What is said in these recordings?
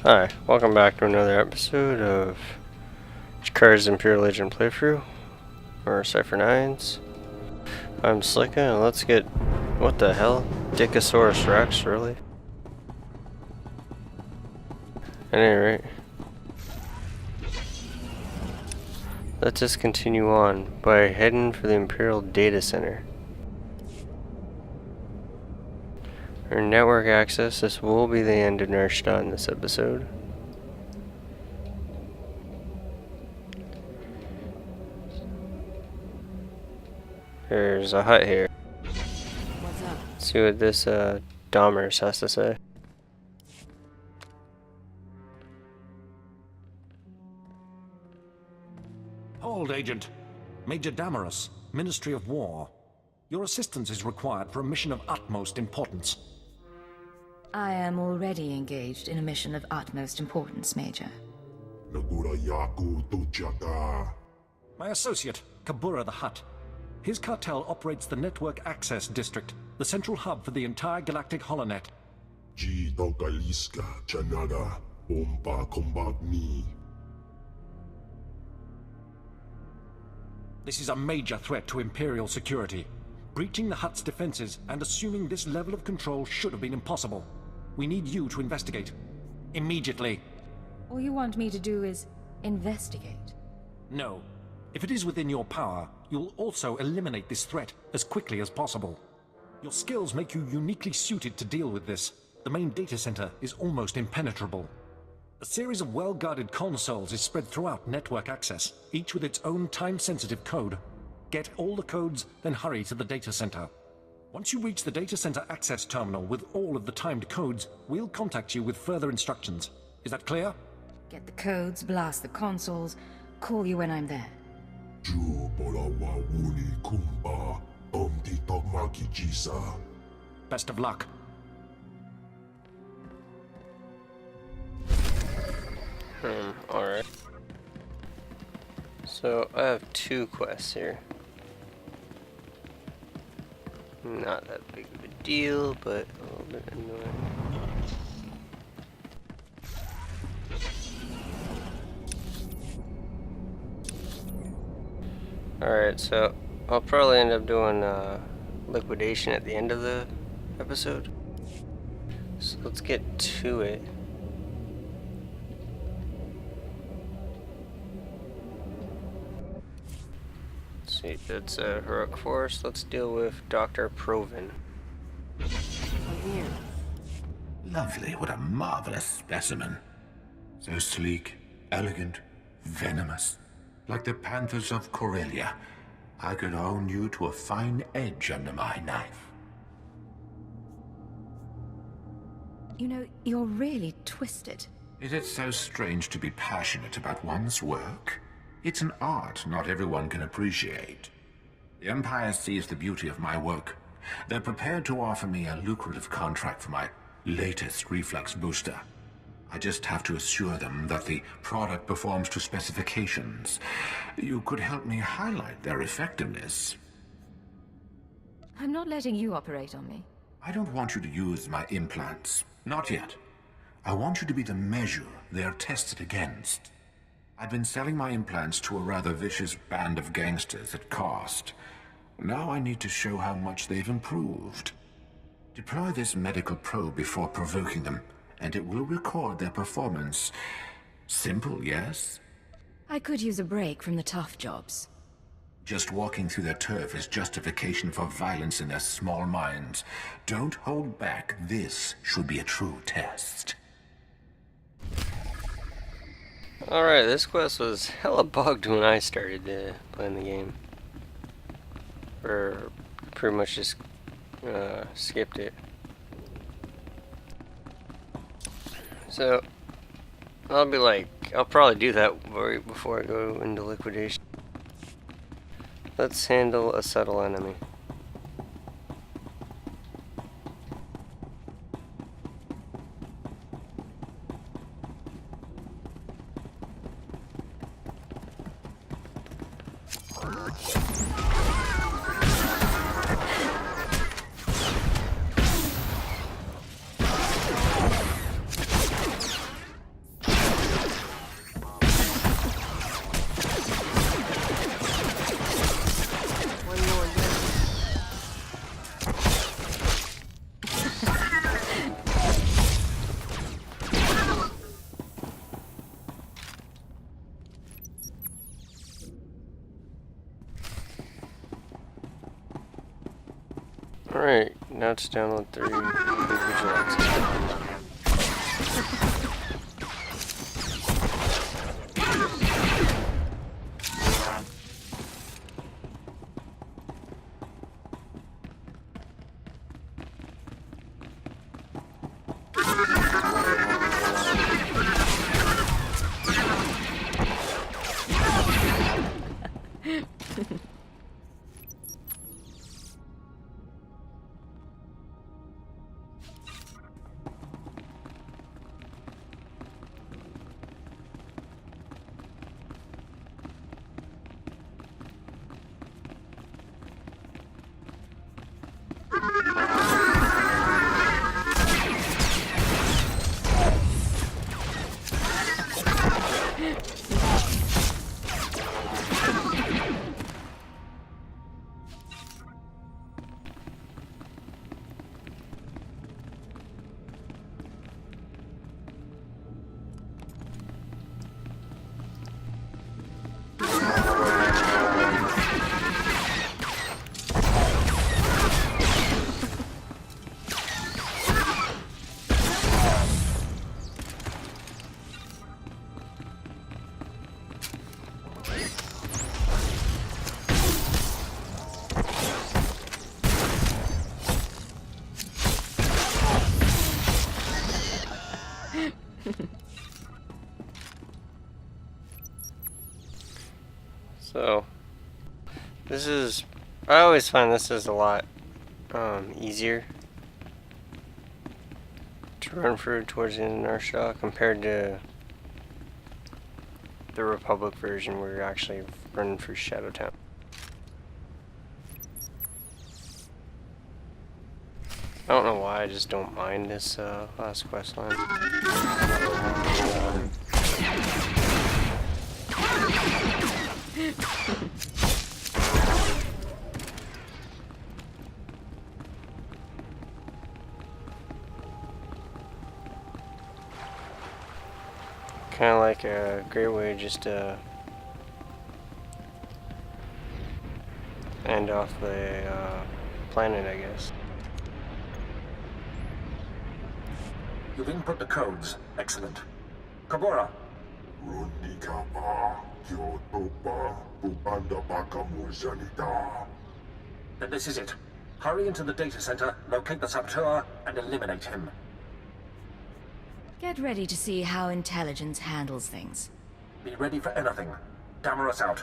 Hi, welcome back to another episode of Jikari's Imperial Agent playthrough, or Cypher 9's. I'm Slicka, and let's get... what the hell? Dickosaurus Rex, really? At any rate, let's just continue on by heading for the Imperial Data Center. For network access, this will be the end of Nar Shaddaa in this episode. There's a hut here. What's up? Let's see what this Dahmers has to say. Hold, Agent. Major Dahmers, Ministry of War. Your assistance is required for a mission of utmost importance. I am already engaged in a mission of utmost importance, Major. My associate, Kabura the Hutt. His cartel operates the Network Access District, the central hub for the entire galactic holonet. This is a major threat to Imperial security. Breaching the Hutt's defenses and assuming this level of control should have been impossible. We need you to investigate. Immediately. All you want me to do is investigate. No. If it is within your power, you'll also eliminate this threat as quickly as possible. Your skills make you uniquely suited to deal with this. The main data center is almost impenetrable. A series of well-guarded consoles is spread throughout network access, each with its own time-sensitive code. Get all the codes, then hurry to the data center. Once you reach the data center access terminal with all of the timed codes, we'll contact you with further instructions. Is that clear? Get the codes, blast the consoles, call you when I'm there. Best of luck. Alright. So, I have two quests here. Not that big of a deal, but a little bit annoying. Alright, so I'll probably end up doing liquidation at the end of the episode. So let's get to it. See, that's a heroic force. Let's deal with Dr. Provin. Lovely, what a marvelous specimen. So sleek, elegant, venomous. Like the panthers of Corellia. I could hone you to a fine edge under my knife. You know, you're really twisted. Is it so strange to be passionate about one's work? It's an art not everyone can appreciate. The Empire sees the beauty of my work. They're prepared to offer me a lucrative contract for my latest reflex booster. I just have to assure them that the product performs to specifications. You could help me highlight their effectiveness. I'm not letting you operate on me. I don't want you to use my implants. Not yet. I want you to be the measure they're tested against. I've been selling my implants to a rather vicious band of gangsters at cost. Now I need to show how much they've improved. Deploy this medical probe before provoking them, and it will record their performance. Simple, yes? I could use a break from the tough jobs. Just walking through their turf is justification for violence in their small minds. Don't hold back. This should be a true test. Alright, this quest was hella bugged when I started playing the game. Or pretty much just skipped it. So, I'll probably do that right before I go into liquidation. Let's handle a subtle enemy. now to download 3 vigilantes. So, this is, I always find this is a lot easier to run through towards the end of Nar Shaddaa compared to the Republic version where you're actually running through Shadowtown. I don't know why, I just don't mind this last quest line. Kind of like a great way just to end off the planet, I guess. You've input the codes. Excellent. Kabura. Then this is it. Hurry into the data center, locate the saboteur, and eliminate him. Get ready to see how intelligence handles things. Be ready for anything. Damar us out.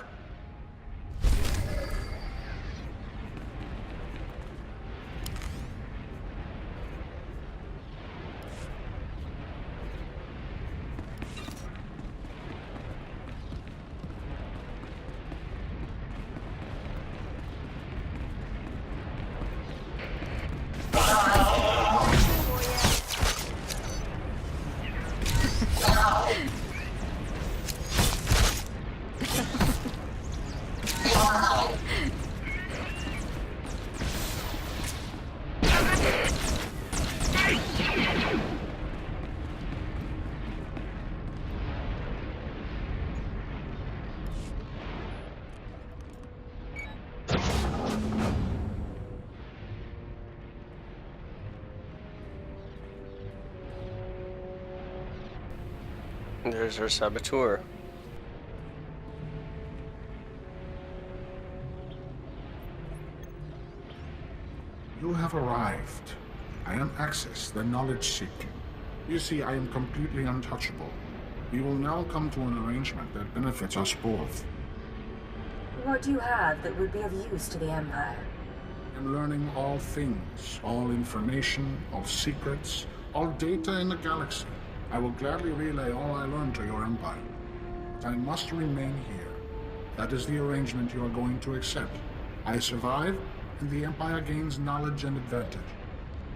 There's our saboteur. You have arrived. I am Axis, the knowledge seeker. You see, I am completely untouchable. We will now come to an arrangement that benefits us both. What do you have that would be of use to the Empire? I'm learning all things, all information, all secrets, all data in the galaxy. I will gladly relay all I learn to your Empire. But I must remain here. That is the arrangement you are going to accept. I survive, and the Empire gains knowledge and advantage.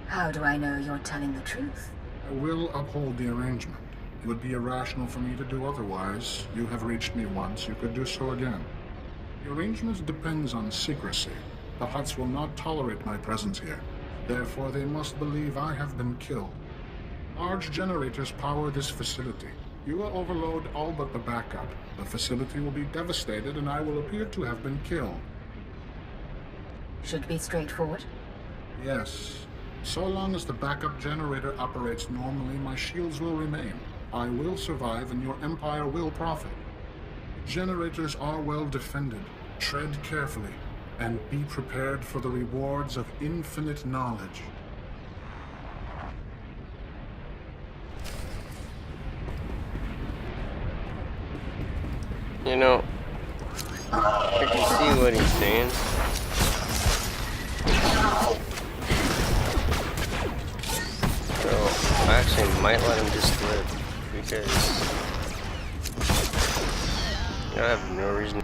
How do I know you're telling the truth? I will uphold the arrangement. It would be irrational for me to do otherwise. You have reached me once, you could do so again. The arrangement depends on secrecy. The Hutts will not tolerate my presence here. Therefore, they must believe I have been killed. Large generators power this facility. You will overload all but the backup. The facility will be devastated and I will appear to have been killed. Should be straightforward. Yes. So long as the backup generator operates normally, my shields will remain. I will survive and your empire will profit. Generators are well defended. Tread carefully, and be prepared for the rewards of infinite knowledge. You know, I can see what he's saying. So, I actually might let him just live, because I have no reason.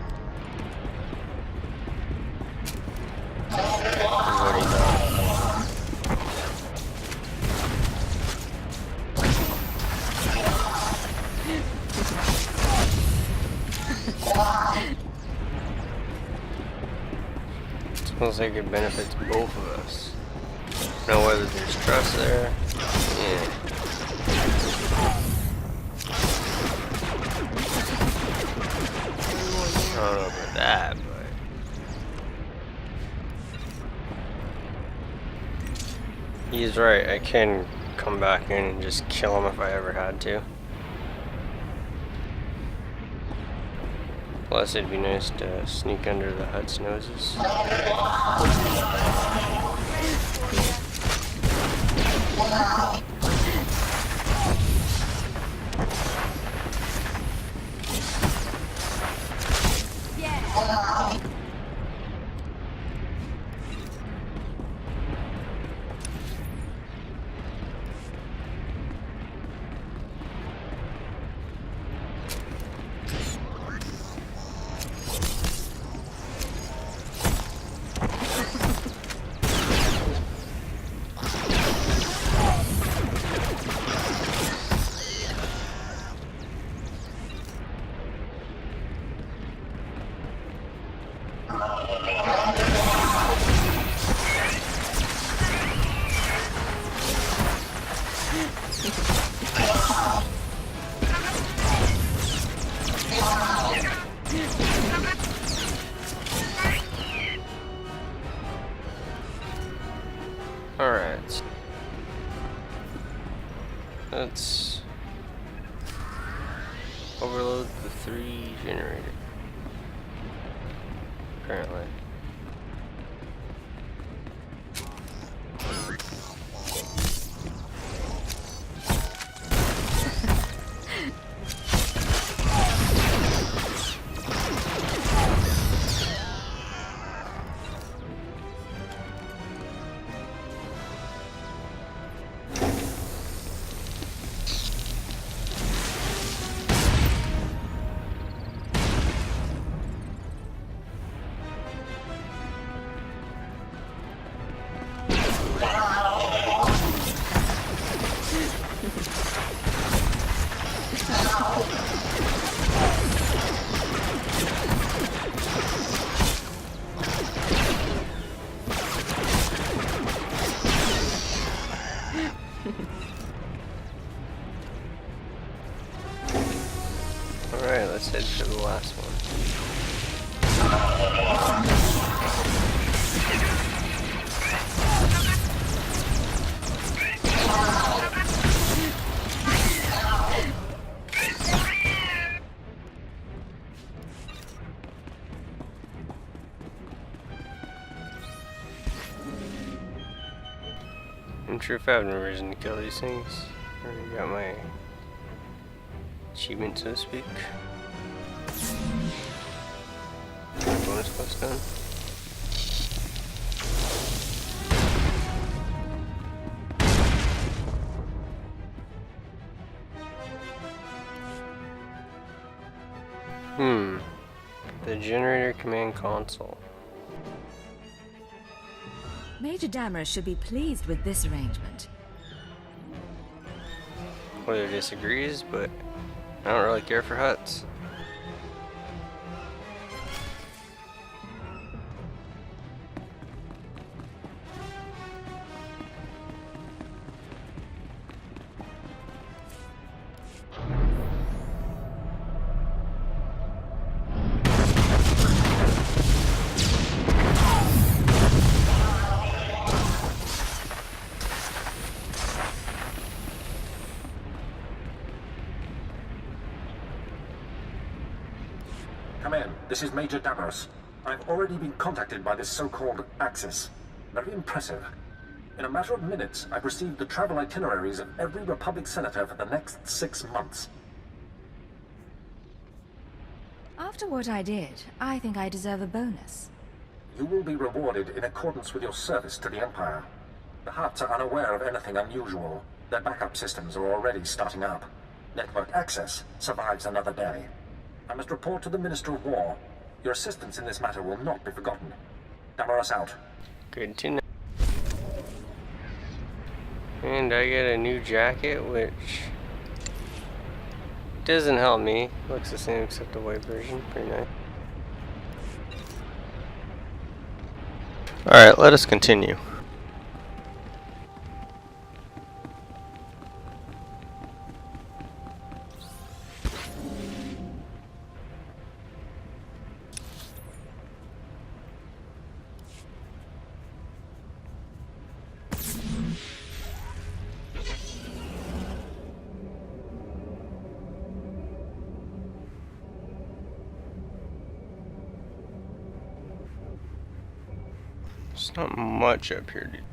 What he thought. Smells like it benefits both of us. Now whether there's trust there, yeah. I don't know about that, but he's right. I can come back in and just kill him if I ever had to. Plus, it'd be nice to sneak under the hut's noses. Alright. Let's overload the 3 generator. Apparently. Alright, let's head for the last one. I'm sure if I have no reason to kill these things, I already got my achievement, so to speak. Bonus quest done. The generator command console. Major Dameron should be pleased with this arrangement. Whether disagrees, but I don't really care for huts. Come in. This is Major Damaris. I've already been contacted by this so-called Axis. Very impressive. In a matter of minutes, I've received the travel itineraries of every Republic senator for the next 6 months. After what I did, I think I deserve a bonus. You will be rewarded in accordance with your service to the Empire. The Hutts are unaware of anything unusual. Their backup systems are already starting up. Network access survives another day. I must report to the Minister of War. Your assistance in this matter will not be forgotten. Damaris out. Good to know. And I get a new jacket, which doesn't help me. Looks the same except the white version. Pretty nice. Alright, let us continue. There's not much up here, dude.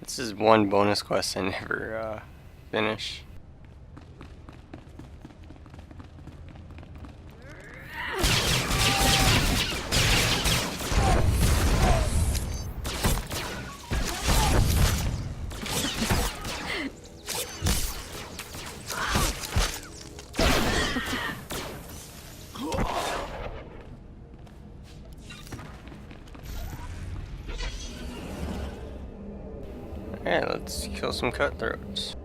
This is one bonus quest I never finish. Alright, let's kill some cutthroats.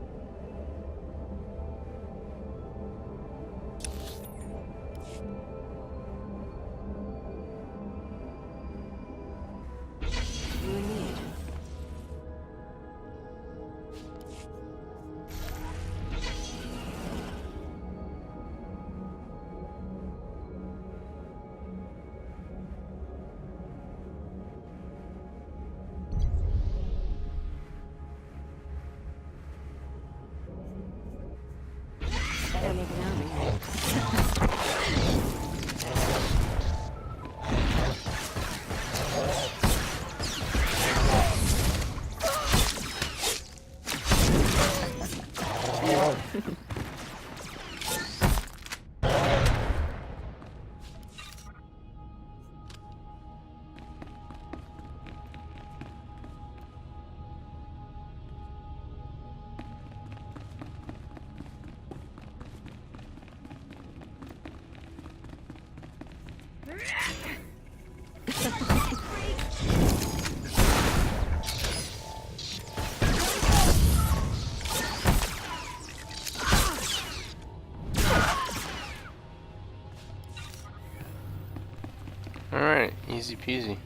Alright, easy peasy.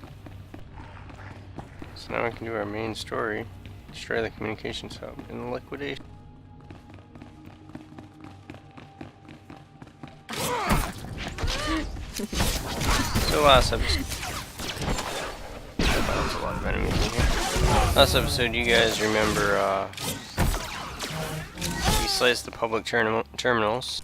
So now we can do our main story. Destroy the communications hub in liquidation. So last episode, there's a lot of enemies in here. Last episode, you guys remember we sliced the public terminals,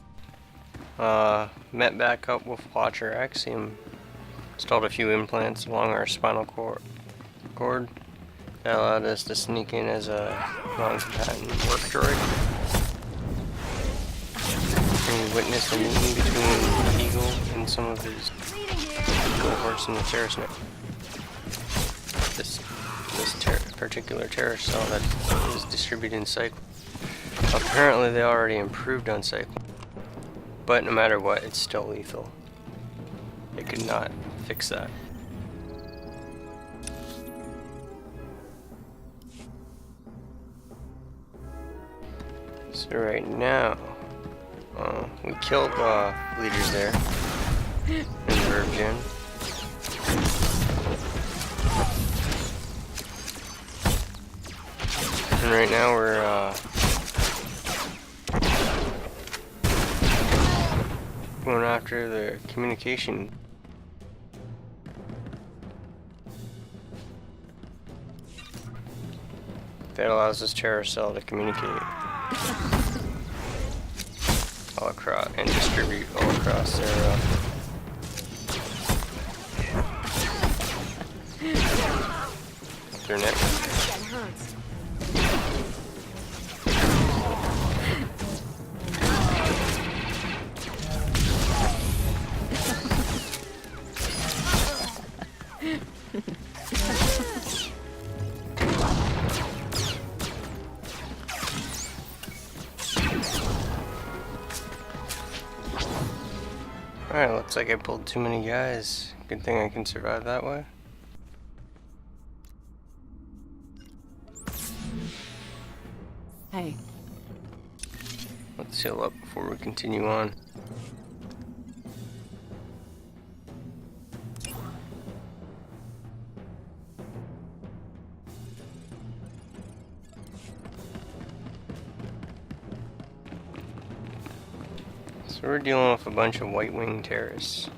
met back up with Watcher X, installed a few implants along our spinal cord. That allowed us to sneak in as a non-combatant work droid. And we witnessed a meeting between Eagle and some of his cohorts in the terrorist net. This particular terrorist cell that is distributed in Cycle. Apparently they already improved on Cycle. But no matter what, it's still lethal. They could not fix that. So right now, we killed leaders there in Verb Gen. And right now we're going after the communication. That allows this terror cell to communicate all across and distribute all across their network. Alright, looks like I pulled too many guys. Good thing I can survive that way. Hey. Let's heal up before we continue on. So we're dealing with a bunch of white-winged terrorists.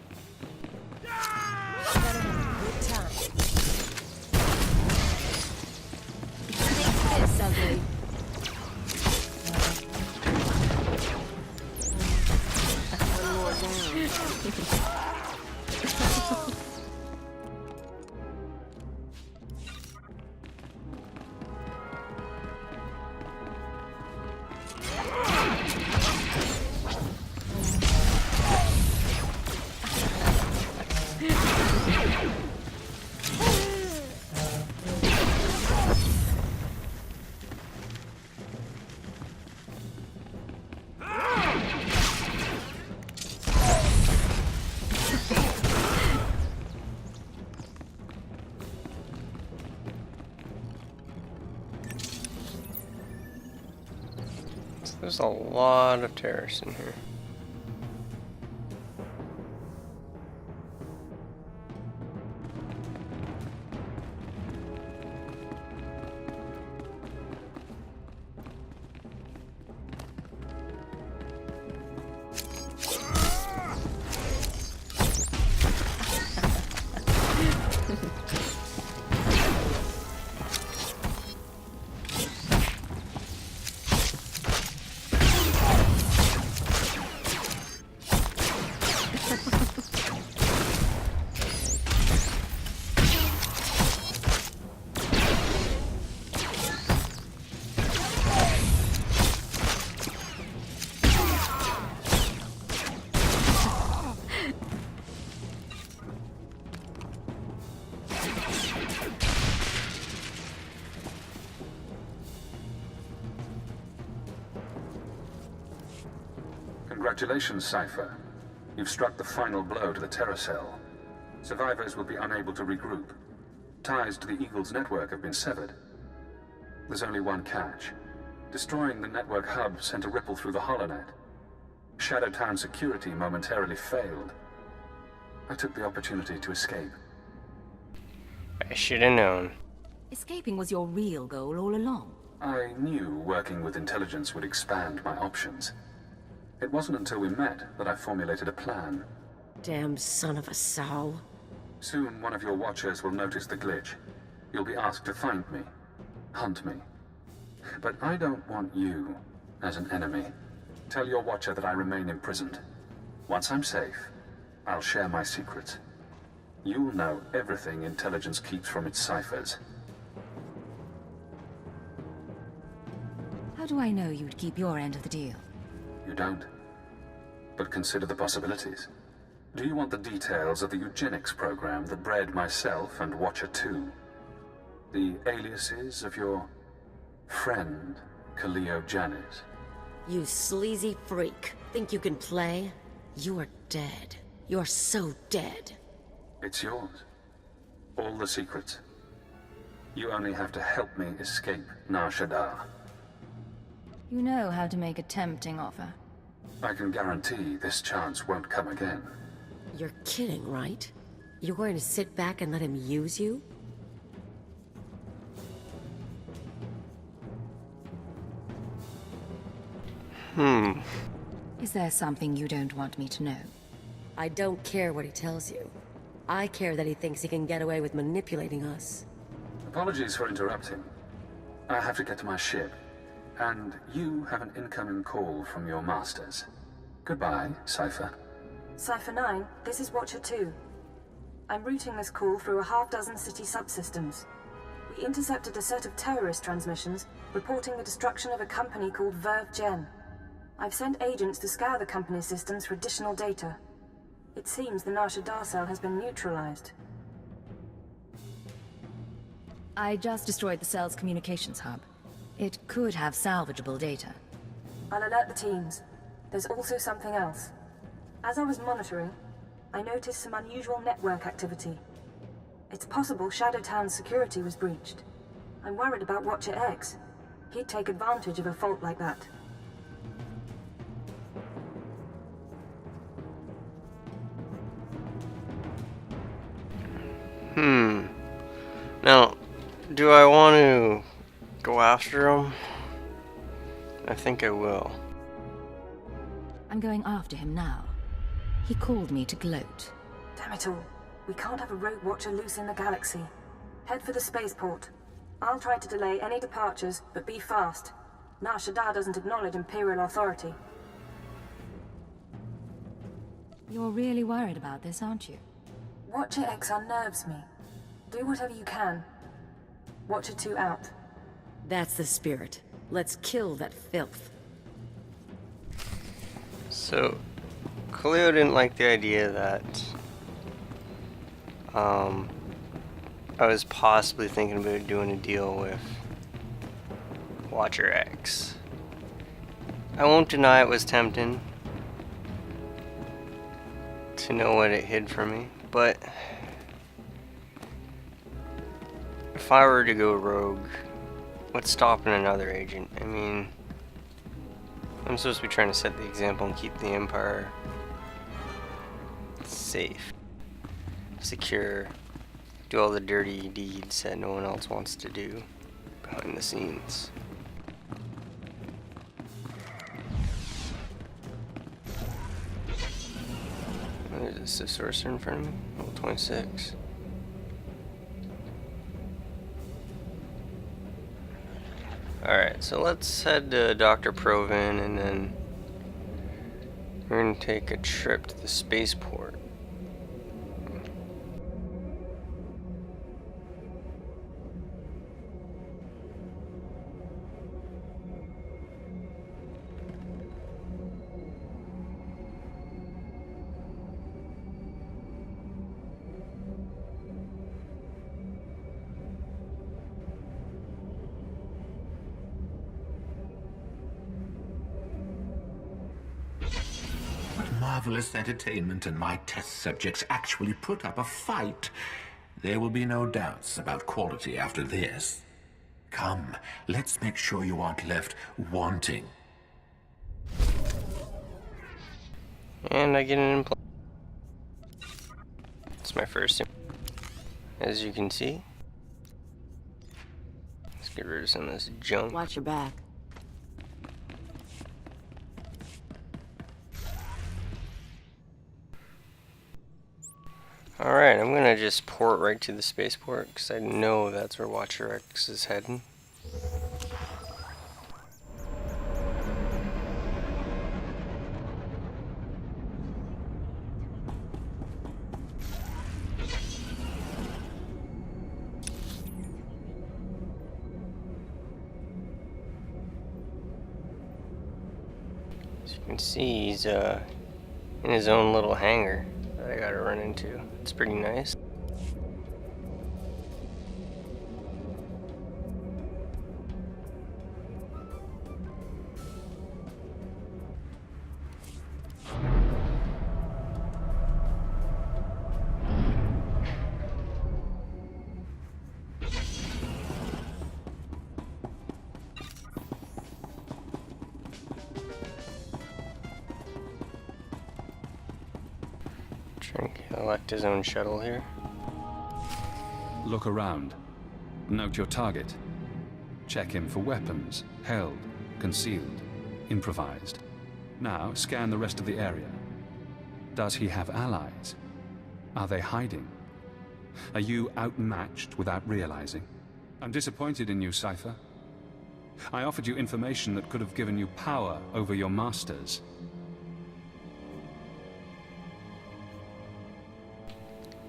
There's a lot of terrorists in here. Congratulations, Cypher. You've struck the final blow to the Terror Cell. Survivors will be unable to regroup. Ties to the Eagle's network have been severed. There's only one catch. Destroying the network hub sent a ripple through the holonet. Shadowtown security momentarily failed. I took the opportunity to escape. I should have known. Escaping was your real goal all along. I knew working with intelligence would expand my options. It wasn't until we met that I formulated a plan. Damn son of a sow. Soon one of your watchers will notice the glitch. You'll be asked to find me, hunt me. But I don't want you as an enemy. Tell your watcher that I remain imprisoned. Once I'm safe, I'll share my secrets. You'll know everything intelligence keeps from its ciphers. How do I know you'd keep your end of the deal? You don't. But consider the possibilities. Do you want the details of the eugenics program that bred myself and Watcher 2? The aliases of your friend, Kaleo Janis? You sleazy freak. Think you can play? You're dead. You're so dead. It's yours. All the secrets. You only have to help me escape Nar Shaddaa. You know how to make a tempting offer. I can guarantee this chance won't come again. You're kidding, right? You're going to sit back and let him use you? Is there something you don't want me to know? I don't care what he tells you. I care that he thinks he can get away with manipulating us. Apologies for interrupting. I have to get to my ship. And you have an incoming call from your masters. Goodbye, Cypher. Cypher 9, this is Watcher 2. I'm routing this call through a half-dozen city subsystems. We intercepted a set of terrorist transmissions reporting the destruction of a company called Verve Gen. I've sent agents to scour the company's systems for additional data. It seems the Nar Shaddaa cell has been neutralized. I just destroyed the cell's communications hub. It could have salvageable data. I'll alert the teams. There's also something else. As I was monitoring, I noticed some unusual network activity. It's possible Shadowtown's security was breached. I'm worried about Watcher X. He'd take advantage of a fault like that. Now, do I want to go after him? I think I will. I'm going after him now. He called me to gloat. Damn it all. We can't have a rogue Watcher loose in the galaxy. Head for the spaceport. I'll try to delay any departures, but be fast. Nar Shaddaa doesn't acknowledge Imperial authority. You're really worried about this, aren't you? Watcher X unnerves me. Do whatever you can. Watcher 2 out. That's the spirit. Let's kill that filth. So, Cleo didn't like the idea that I was possibly thinking about doing a deal with Watcher X. I won't deny it was tempting to know what it hid from me, but if I were to go rogue, what's stopping another agent? I mean, I'm supposed to be trying to set the example and keep the Empire safe, secure, do all the dirty deeds that no one else wants to do behind the scenes. What is this, a sorcerer in front of me? Level 26. Alright, so let's head to Dr. Provin and then we're going to take a trip to the spaceport. Marvelous entertainment, and my test subjects actually put up a fight. There will be no doubts about quality after this. Come, let's make sure you aren't left wanting. And I get an implant. It's my first. As you can see. Let's get rid of some of this junk. Watch your back. Alright, I'm gonna just port right to the spaceport because I know that's where Watcher X is heading. As you can see, he's in his own little hangar that I gotta run into. It's pretty nice. Trying to elect his own shuttle here. Look around. Note your target. Check him for weapons, held, concealed, improvised. Now scan the rest of the area. Does he have allies? Are they hiding? Are you outmatched without realizing? I'm disappointed in you, Cypher. I offered you information that could have given you power over your masters.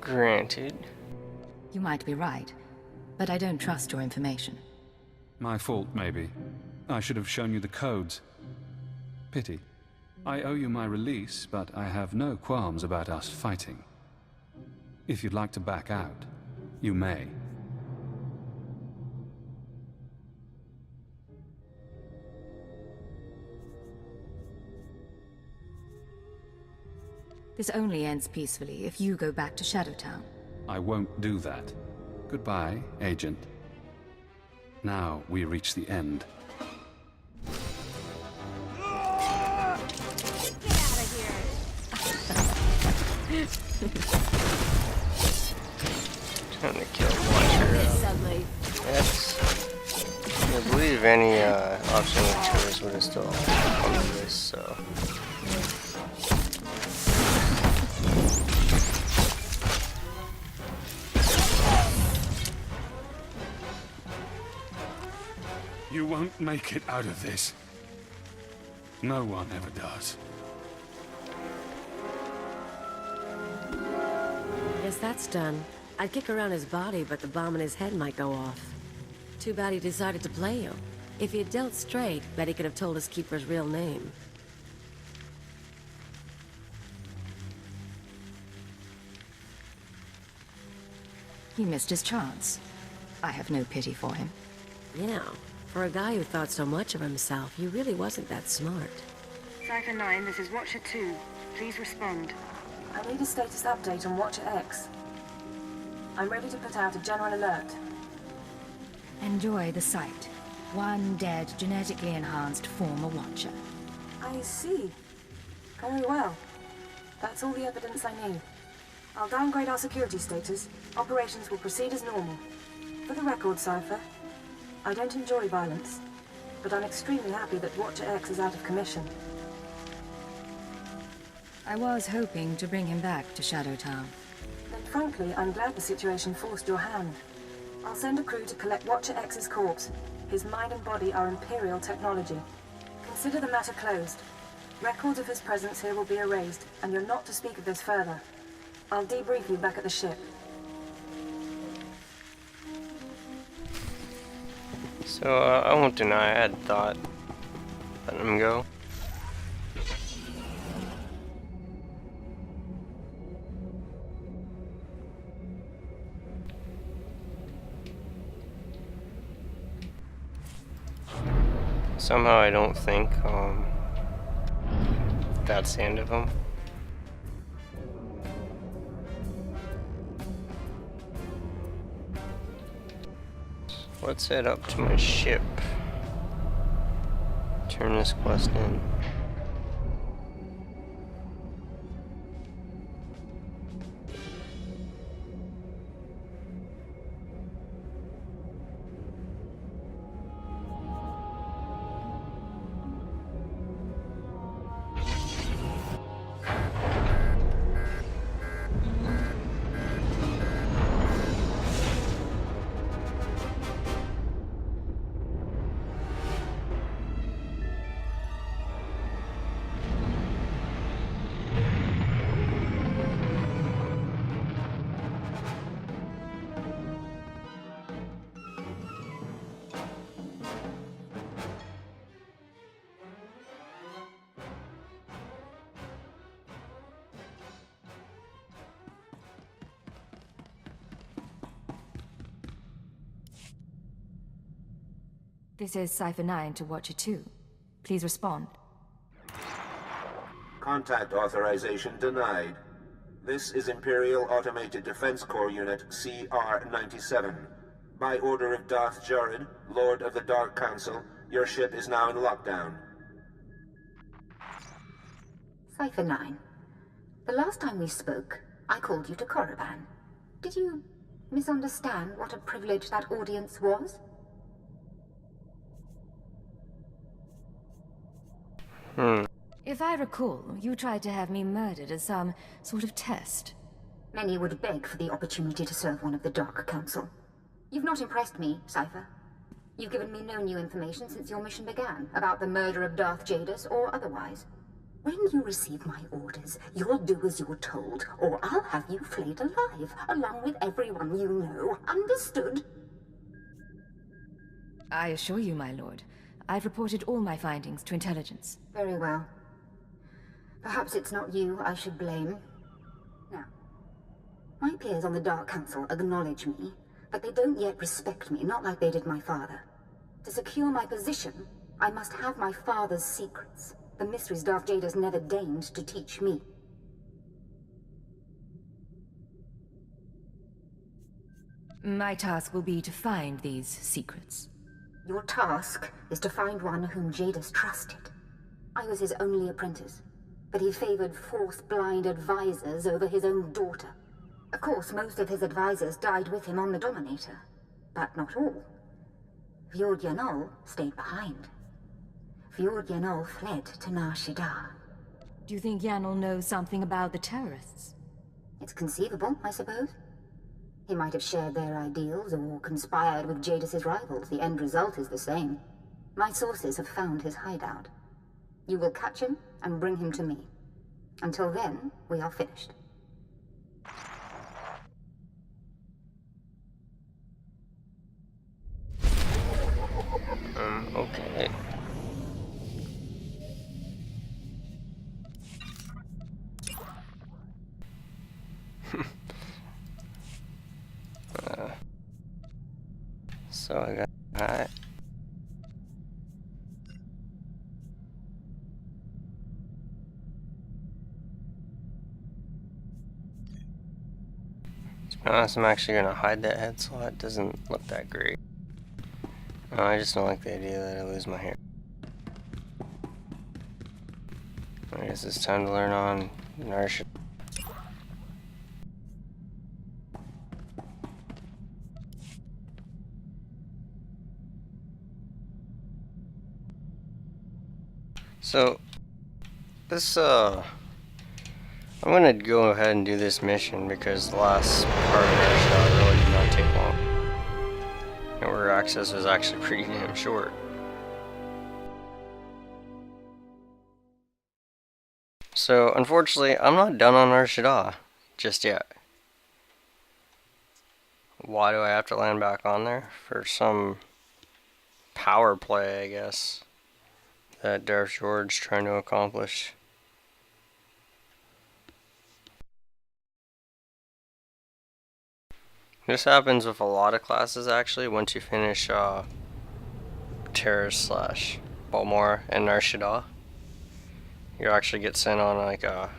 Granted. You might be right, but I don't trust your information. My fault, maybe. I should have shown you the codes. Pity. I owe you my release, but I have no qualms about us fighting. If you'd like to back out, you may. This only ends peacefully if you go back to Shadowtown. I won't do that. Goodbye, Agent. Now we reach the end. Time to kill Watcher. Suddenly. Yes. I believe any optional tours would have still come to this, so. You won't make it out of this. No one ever does. Guess that's done. I'd kick around his body, but the bomb in his head might go off. Too bad he decided to play you. If he had dealt straight, bet he could have told his keeper's real name. He missed his chance. I have no pity for him. Yeah, for a guy who thought so much of himself, he really wasn't that smart. Cypher 9, this is Watcher 2. Please respond. I need a status update on Watcher X. I'm ready to put out a general alert. Enjoy the sight. One dead, genetically enhanced former Watcher. I see. Very well. That's all the evidence I need. I'll downgrade our security status. Operations will proceed as normal. For the record, Cypher, I don't enjoy violence, but I'm extremely happy that Watcher X is out of commission. I was hoping to bring him back to Shadowtown. Then frankly, I'm glad the situation forced your hand. I'll send a crew to collect Watcher X's corpse. His mind and body are Imperial technology. Consider the matter closed. Records of his presence here will be erased, and you're not to speak of this further. I'll debrief you back at the ship. So, I won't deny I had thought letting him go. Somehow I don't think that's the end of him. Let's head up to my ship. Turn this quest in. This is Cypher 9 to Watcher 2. Please respond. Contact authorization denied. This is Imperial Automated Defense Corps Unit CR-97. By order of Darth Jared, Lord of the Dark Council, your ship is now in lockdown. Cypher 9. The last time we spoke, I called you to Korriban. Did you misunderstand what a privilege that audience was? If I recall, you tried to have me murdered as some sort of test. Many would beg for the opportunity to serve one of the Dark Council. You've not impressed me, Cypher. You've given me no new information since your mission began, about the murder of Darth Jadus or otherwise. When you receive my orders, you'll do as you're told, or I'll have you flayed alive, along with everyone you know. Understood? I assure you, my lord, I've reported all my findings to intelligence. Very well. Perhaps it's not you I should blame. Now, my peers on the Dark Council acknowledge me, but they don't yet respect me, not like they did my father. To secure my position, I must have my father's secrets, the mysteries Darth Jadus never deigned to teach me. My task will be to find these secrets. Your task is to find one whom Jadus trusted. I was his only apprentice, but he favored Force-blind advisors over his own daughter. Of course, most of his advisors died with him on the Dominator, but not all. Fjord Yanol stayed behind. Fjord Yanol fled to Nar Shaddaa. Do you think Yanol knows something about the terrorists? It's conceivable, I suppose. He might have shared their ideals or conspired with Jadus's rivals. The end result is the same. My sources have found his hideout. You will catch him and bring him to me. Until then, we are finished. Okay. So I got that. To be honest, I'm actually gonna hide that head slot. It doesn't look that great. I just don't like the idea that I lose my hair. I guess it's time to learn on Nar Shaddaa. So, this, I'm gonna go ahead and do this mission because the last part of Nar Shaddaa really did not take long. Network access was actually pretty damn short. So, unfortunately, I'm not done on Nar Shaddaa just yet. Why do I have to land back on there? For some power play, I guess, that Darth George's trying to accomplish. This happens with a lot of classes actually. Once you finish Terrorist / Balmora and Nar Shaddaa, you actually get sent on like a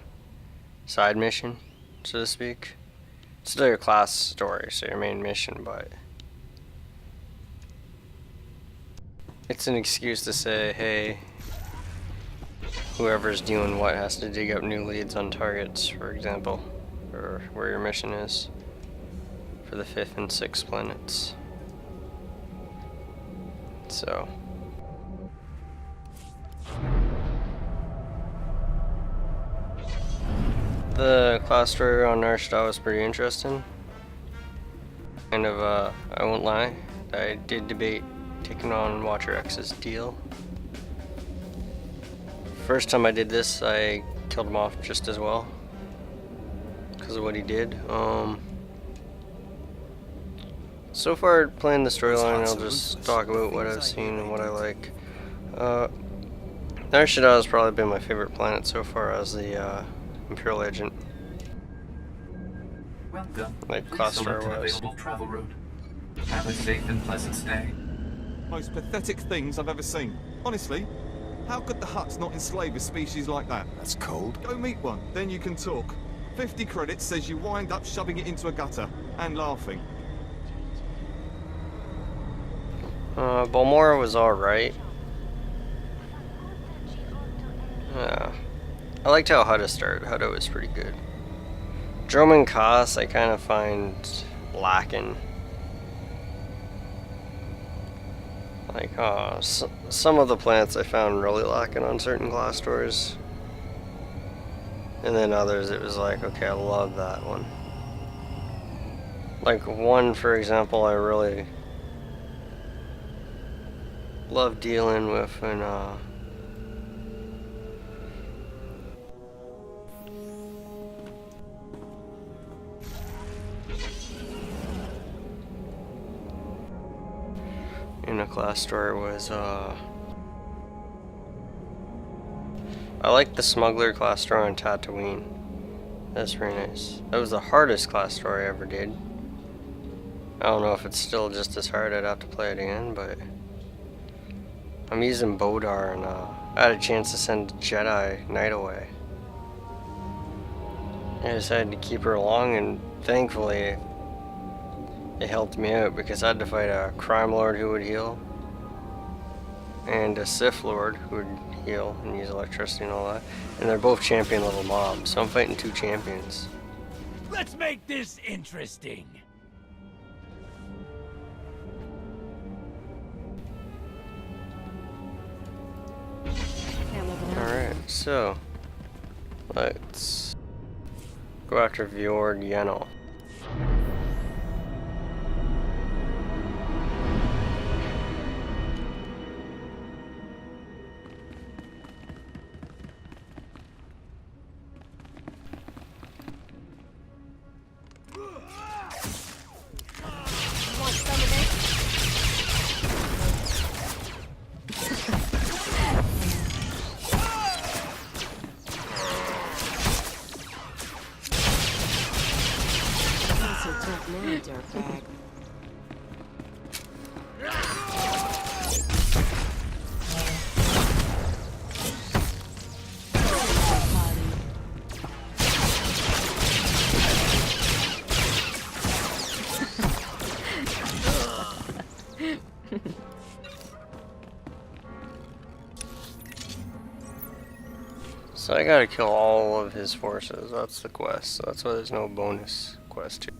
side mission, so to speak. It's still your class story, so your main mission, but it's an excuse to say, hey, whoever's doing what has to dig up new leads on targets, for example, or where your mission is for the 5th and 6th planets. So the class story on Nar Shaddaa was pretty interesting. Kind of, I won't lie, I did debate taking on Watcher X's deal. First time I did this, I killed him off just as well because of what he did. So far, playing the storyline, I'll just talk about what I've seen and what I like. Nar Shaddaa has probably been my favorite planet so far as the Imperial agent. Welcome. Like class story was. Available travel route. Have a safe and pleasant stay. Most pathetic things I've ever seen. Honestly, how could the Hutts not enslave a species like that? That's cold. Go meet one, then you can talk. 50 credits says you wind up shoving it into a gutter and laughing. Balmora was alright. Yeah. I liked how Hutta started. Hutta was pretty good. Droman Koss I kind of find lacking. Like, some of the planets I found really lacking on certain class stores. And then others it was like, okay, I love that one. Like one, for example, I really love dealing with, and in a class story was I like the Smuggler class story on Tatooine. That's very nice. That was the hardest class story I ever did. I don't know if it's still just as hard. I'd have to play it again, but I'm using Bodar, and I had a chance to send Jedi Knight away. I decided to keep her along, and thankfully it helped me out because I had to fight a crime lord who would heal and a Sith lord who would heal and use electricity and all that, and they're both champion level mobs, so I'm fighting two champions. Let's make this interesting. Alright, so let's go after Fjord Yenal. So I gotta kill all of his forces, that's the quest, so that's why there's no bonus quest here.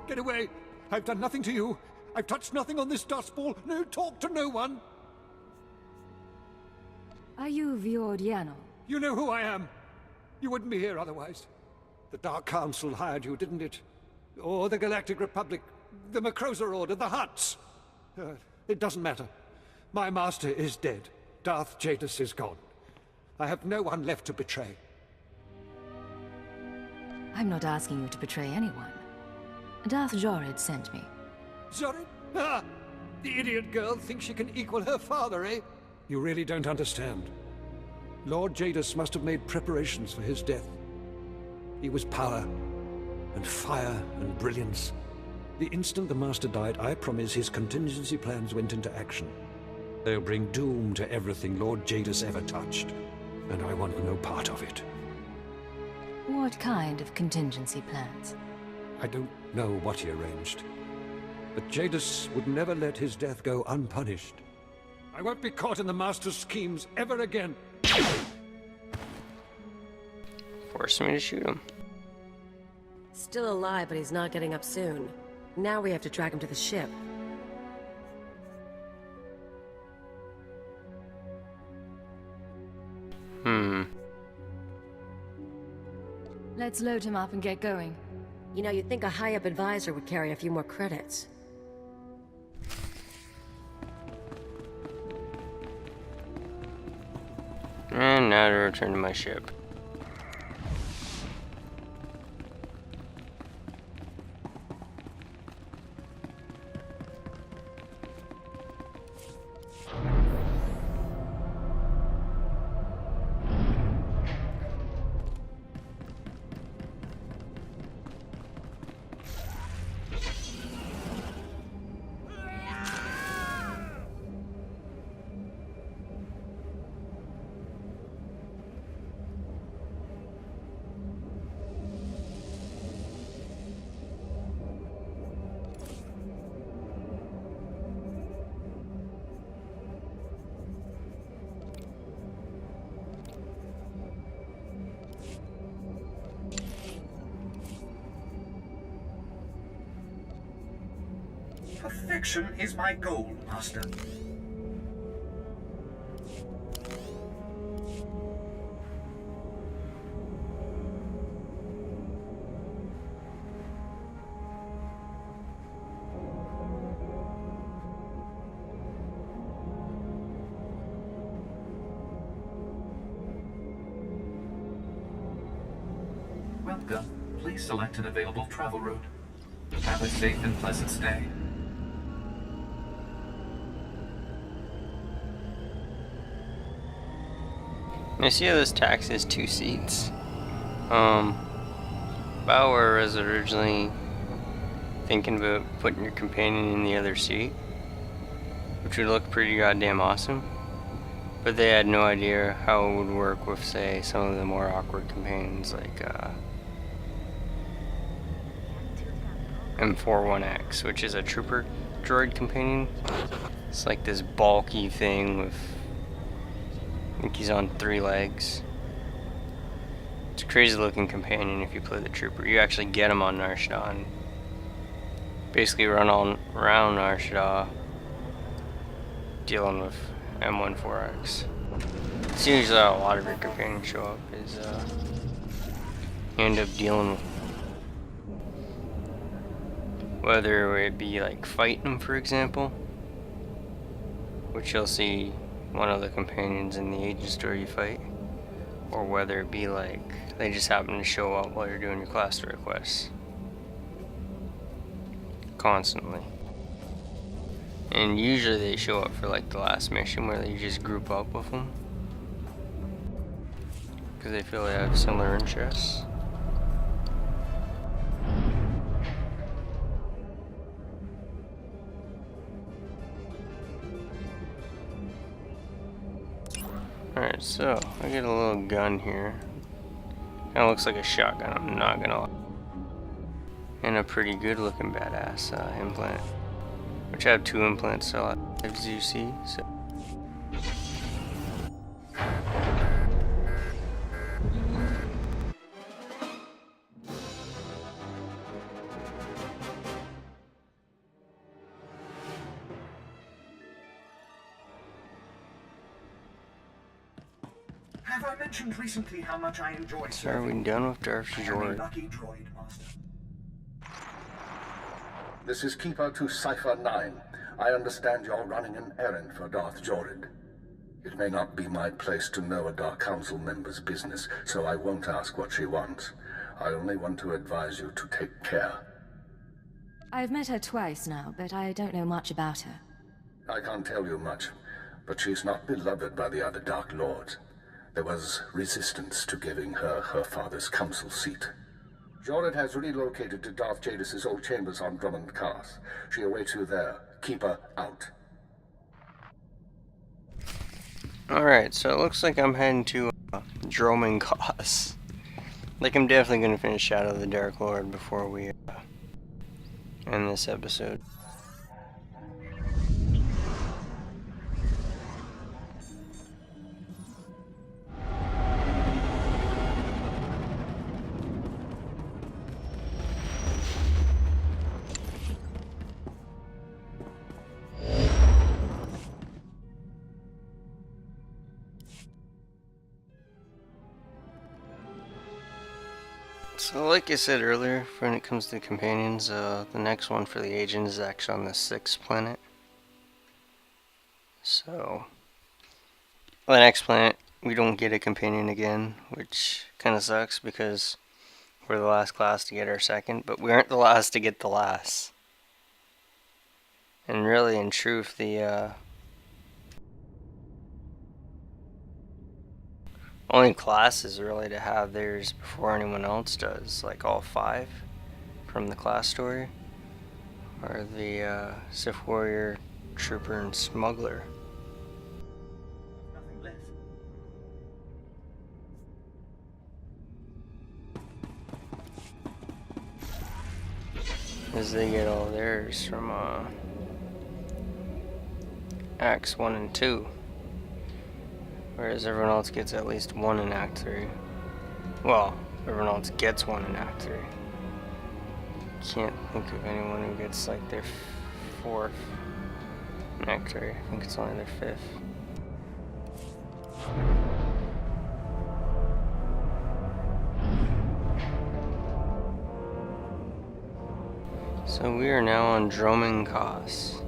Get away! I've done nothing to you. I've touched nothing on this dust ball. No, talk to no one. Are you Fjord Yenal? You know who I am. You wouldn't be here otherwise. The Dark Council hired you, didn't it? Or the Galactic Republic, the Macroza Order, the Hutts. It doesn't matter. My master is dead. Darth Jadus is gone. I have no one left to betray. I'm not asking you to betray anyone. Darth Jorid sent me. Jorid? Ah! The idiot girl thinks she can equal her father, eh? You really don't understand. Lord Jadus must have made preparations for his death. He was power, and fire, and brilliance. The instant the Master died, I promise his contingency plans went into action. They'll bring doom to everything Lord Jadus ever touched, and I want no part of it. What kind of contingency plans? I don't know what he arranged, but Jadus would never let his death go unpunished. I won't be caught in the Master's schemes ever again. Force me to shoot him. Still alive, but he's not getting up soon. Now we have to track him to the ship. Let's load him up and get going. You know, you'd think a high-up advisor would carry a few more credits. And now to return to my ship. Perfection is my goal, Master. Welcome. Please select an available travel route. Have a safe and pleasant stay. I see how this taxi has 2 seats. Bauer was originally thinking about putting your companion in the other seat, which would look pretty goddamn awesome. But they had no idea how it would work with, say, some of the more awkward companions like M41X, which is a trooper droid companion. It's like this bulky thing with, I think he's on 3 legs. It's a crazy looking companion if you play the trooper. You actually get him on Nar Shaddaa and basically run on around Nar Shaddaa dealing with M14X. It's usually how a lot of your companions show up, is you end up dealing with, whether it be like fighting them, for example, which you'll see one of the companions in the agent story you fight, or whether it be like they just happen to show up while you're doing your class quests constantly. And usually they show up for like the last mission where they just group up with them because they feel they have similar interests. Alright, so I get a little gun here. Kinda looks like a shotgun, I'm not gonna lie. And a pretty good looking badass implant. Which I have 2 implants, so as you see. So. Have I mentioned recently how much I enjoy So are we done with Darth I am a Droid? lucky droid, Master. This is Keeper to Cipher 9. I understand you're running an errand for Darth Jorid. It may not be my place to know a Dark Council member's business, so I won't ask what she wants. I only want to advise you to take care. I've met her twice now, but I don't know much about her. I can't tell you much, but she's not beloved by the other Dark Lords. There was resistance to giving her her father's council seat. Jorid has relocated to Darth Jadis' old chambers on Drummond Cars. She awaits you there. Keep her out. Alright, so it looks like I'm heading to Drummond Cars. Like, I'm definitely going to finish Shadow of the Dark Lord before we end this episode. So like I said earlier, when it comes to companions, the next one for the agent is actually on the 6th planet. So, the next planet, we don't get a companion again, which kind of sucks because we're the last class to get our 2nd, but we aren't the last to get the last. And really, in truth, the only classes really to have theirs before anyone else does, like all 5 from the class story, are the Sith Warrior, Trooper, and Smuggler. Nothing less. As they get all theirs from Acts 1 and 2. Whereas everyone else gets at least 1 in Act 3. Well, everyone else gets 1 in Act 3. Can't think of anyone who gets like their 4th. Actually, I think it's only their 5th. So we are now on Dromankos.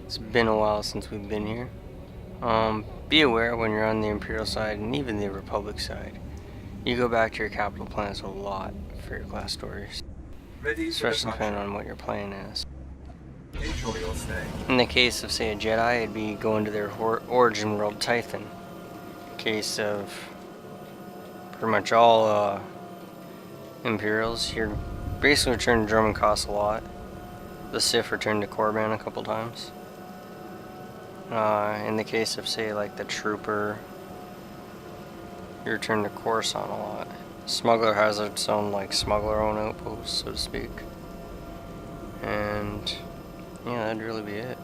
It's been a while since we've been here. Be aware when you're on the Imperial side and even the Republic side, you go back to your capital planets a lot for your class stories. Especially depending on what you're playing as. Enjoy your stay. In the case of, say, a Jedi, it'd be going to their origin world, Tython. In case of pretty much all Imperials, you're basically returning to Dromankos a lot. The Sith returned to Korriban a couple times. In the case of, say, like the Trooper, you return to Coruscant a lot. Smuggler has its own, like, Smuggler own outpost, so to speak. And yeah, that'd really be it.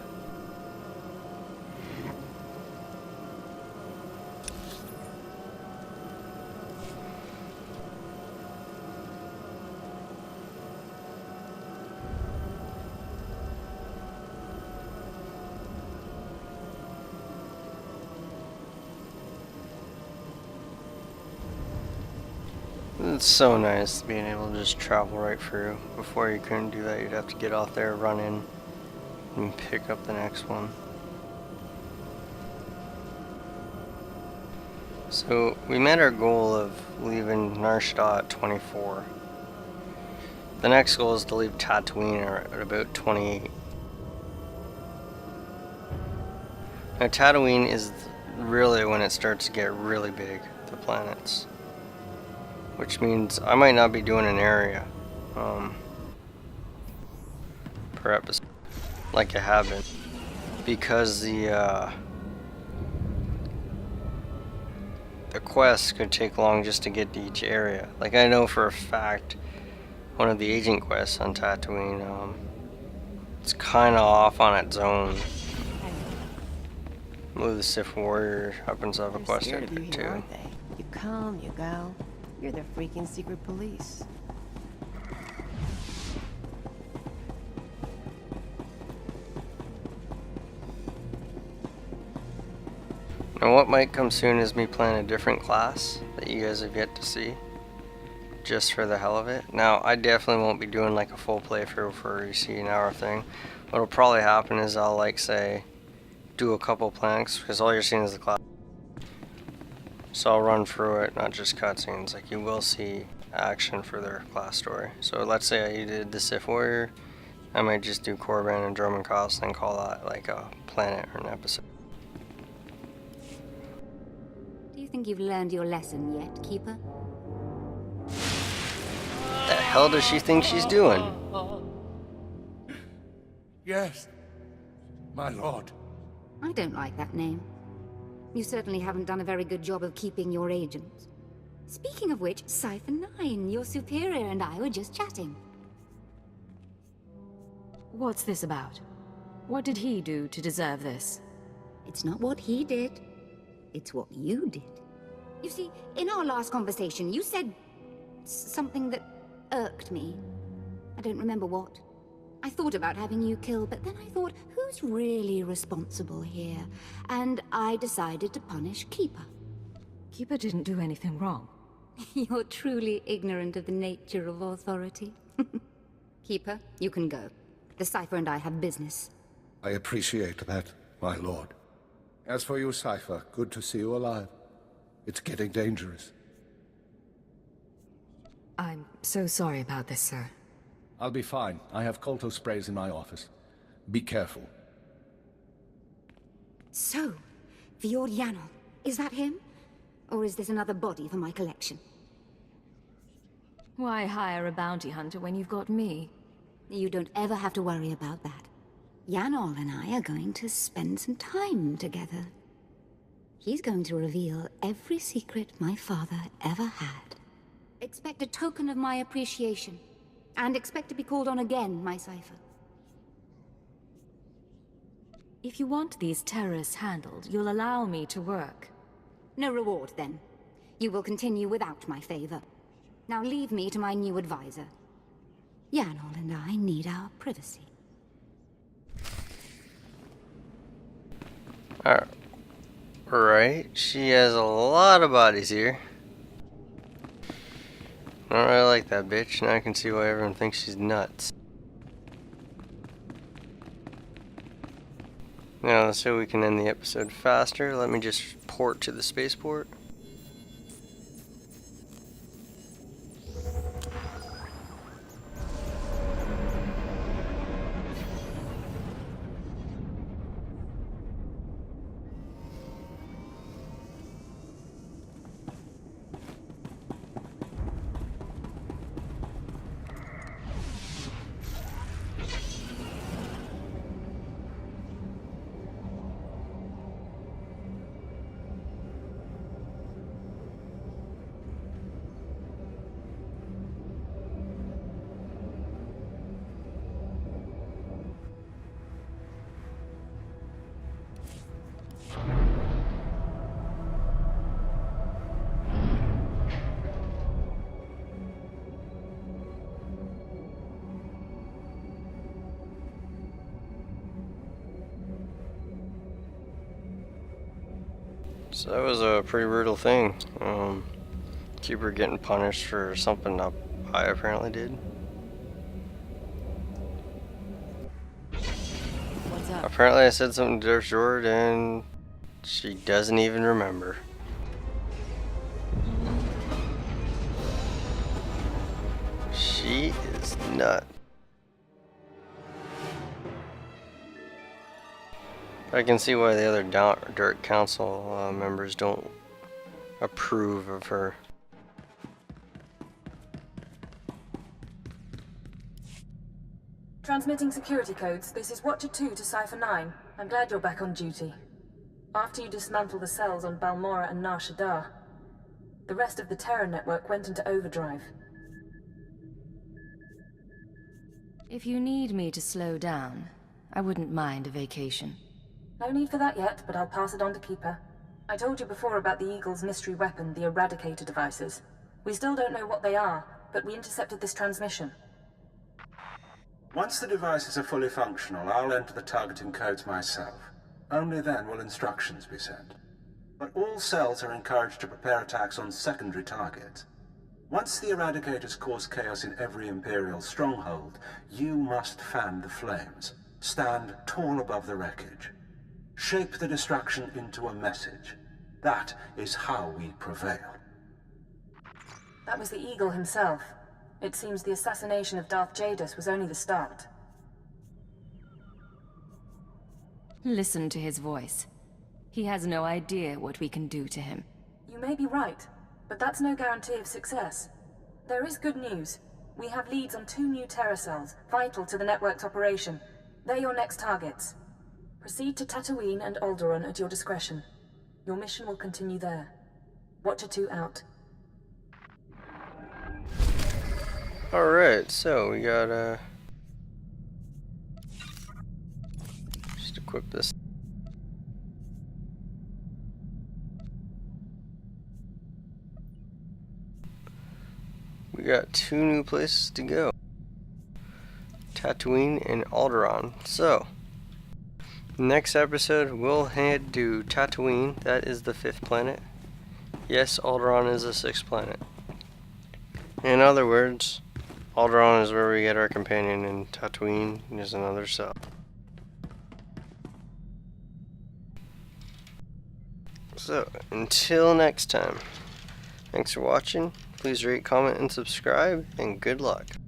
It's so nice being able to just travel right through. Before you couldn't do that, you'd have to get off there, run in, and pick up the next one. So we met our goal of leaving Nar Shaddaa at 24. The next goal is to leave Tatooine at about 28. Now Tatooine is really when it starts to get really big, the planets. Which means I might not be doing an area per episode like I have been, because the quests could take long just to get to each area. Like I know for a fact one of the agent quests on Tatooine, it's kind of off on its own. I believe the Sith Warrior happens to have a quest in it too. Aren't they? You come, you go. You're the freaking secret police. Now what might come soon is me playing a different class that you guys have yet to see, just for the hell of it. Now I definitely won't be doing like a full playthrough for you see an hour thing. What'll probably happen is I'll like say do a couple planks, because all you're seeing is the class. So I'll run through it, not just cutscenes. Like you will see action for their class story. So let's say you did the Sith Warrior, I might just do Korriban and Dromankos and call that like a planet or an episode. Do you think you've learned your lesson yet, Keeper? The hell does she think she's doing? Yes, my lord. I don't like that name. You certainly haven't done a very good job of keeping your agents. Speaking of which, Cypher 9, your superior and I were just chatting. What's this about? What did he do to deserve this? It's not what he did. It's what you did. You see, in our last conversation, you said something that irked me. I don't remember what. I thought about having you killed, but then I thought, who's really responsible here? And I decided to punish Keeper. Keeper didn't do anything wrong. You're truly ignorant of the nature of authority. Keeper, you can go. The Cypher and I have business. I appreciate that, my lord. As for you, Cypher, good to see you alive. It's getting dangerous. I'm so sorry about this, sir. I'll be fine. I have Kolto sprays in my office. Be careful. So, Fjord Yanal, is that him? Or is this another body for my collection? Why hire a bounty hunter when you've got me? You don't ever have to worry about that. Yanal and I are going to spend some time together. He's going to reveal every secret my father ever had. Expect a token of my appreciation. And expect to be called on again, my Cypher. If you want these terrorists handled, you'll allow me to work. No reward, then. You will continue without my favor. Now leave me to my new advisor. Yanol and I need our privacy. Alright, she has a lot of bodies here. I don't really like that bitch. Now I can see why everyone thinks she's nuts. Now, so we can end the episode faster, let me just port to the spaceport. So that was a pretty brutal thing. Keeper getting punished for something I apparently did. What's up? Apparently I said something to Darth Jord and she doesn't even remember. She is nuts. I can see why the other Dark Council members don't approve of her. Transmitting security codes. This is Watcher 2 to Cypher 9. I'm glad you're back on duty. After you dismantle the cells on Balmora and Nar Shaddaa, the rest of the Terra network went into overdrive. If you need me to slow down, I wouldn't mind a vacation. No need for that yet, but I'll pass it on to Keeper. I told you before about the Eagle's mystery weapon, the Eradicator devices. We still don't know what they are, but we intercepted this transmission. Once the devices are fully functional, I'll enter the targeting codes myself. Only then will instructions be sent. But all cells are encouraged to prepare attacks on secondary targets. Once the Eradicators cause chaos in every Imperial stronghold, you must fan the flames. Stand tall above the wreckage. Shape the destruction into a message. That is how we prevail. That was the Eagle himself. It seems the assassination of Darth Jadis was only the start. Listen to his voice. He has no idea what we can do to him. You may be right, but that's no guarantee of success. There is good news. We have leads on 2 new Terra cells, vital to the network's operation. They're your next targets. Proceed to Tatooine and Alderaan at your discretion. Your mission will continue there. Watcher 2 out. Alright, so we got just equip this. We got 2 new places to go. Tatooine and Alderaan. So next episode we'll head to Tatooine. That is the 5th planet. Yes, Alderaan is the 6th planet. In other words, Alderaan is where we get our companion, and Tatooine is another cell. So, until next time, thanks for watching. Please rate, comment, and subscribe, and good luck.